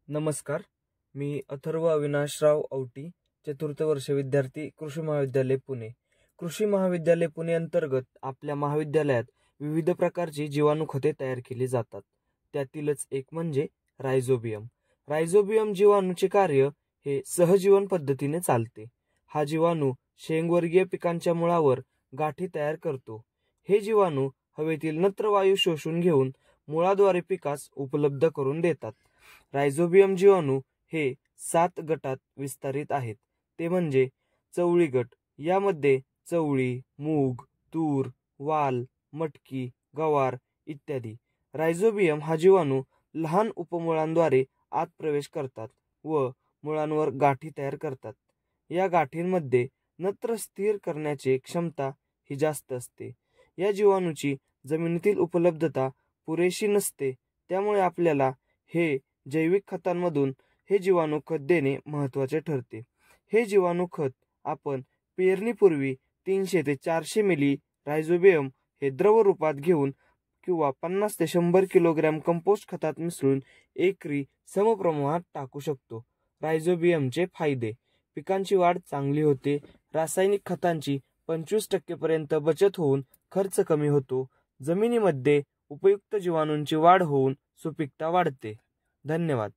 नमस्कार. मी अथर्व अविनाशराव औटी, चतुर्थ वर्ष विद्यार्थी, कृषी महाविद्यालय पुणे. कृषी महाविद्यालय पुणे अंतर्गत आपल्या महाविद्यालयात विविध प्रकारची जीवाणूखते तयार केली जातात. त्यातीलच एक म्हणजे रायझोबियम. रायझोबियम जीवाणूचे कार्य हे सहजीवन पद्धतीने चालते. हा जीवाणू शेंगवर्गीय पिकांच्या मुळावर गाठी तयार करतो. हे जीवाणू हवेतील नत्र वायू शोषून घेऊन मुळाद्वारे पिकास उपलब्ध करून देतात. रायझोबियम जीवाणू हे 7 गटात विस्तारित आहेत. ते म्हणजे चवळी गट. यामध्ये चवळी, मूग, तूर, वाल, मटकी, गवार इत्यादी. रायझोबियम हा जीवाणू लहान उपमुळांद्वारे आत प्रवेश करतात व मुळांवर गाठी तयार करतात. या गाठींमध्ये नत्र स्थिर करण्याची क्षमता ही जास्त असते. या जीवाणूची जमिनीतील उपलब्धता पुरेशी नसते. त्यामुळे आपल्याला हे जैविक खतांमधून हे जीवाणू खत देणे महत्त्वाचे ठरते. हे जीवाणू खत आपण पेरणीपूर्वी 300 ते 400 मिली रायझोबियम हे द्रव रूपात घेऊन किंवा 50 ते 100 किलोग्रॅम कंपोस्ट खतात मिसळून एकरी समप्रमाणात टाकू शकतो. रायझोबियमचे फायदे: पिकांची वाढ चांगली होते. रासायनिक खतांची 25% पर्यंत बचत होऊन खर्च कमी होतो. जमिनीमध्ये उपयुक्त जीवाणूंची वाढ होऊन सुपीकता वाढते. धन्यवाद.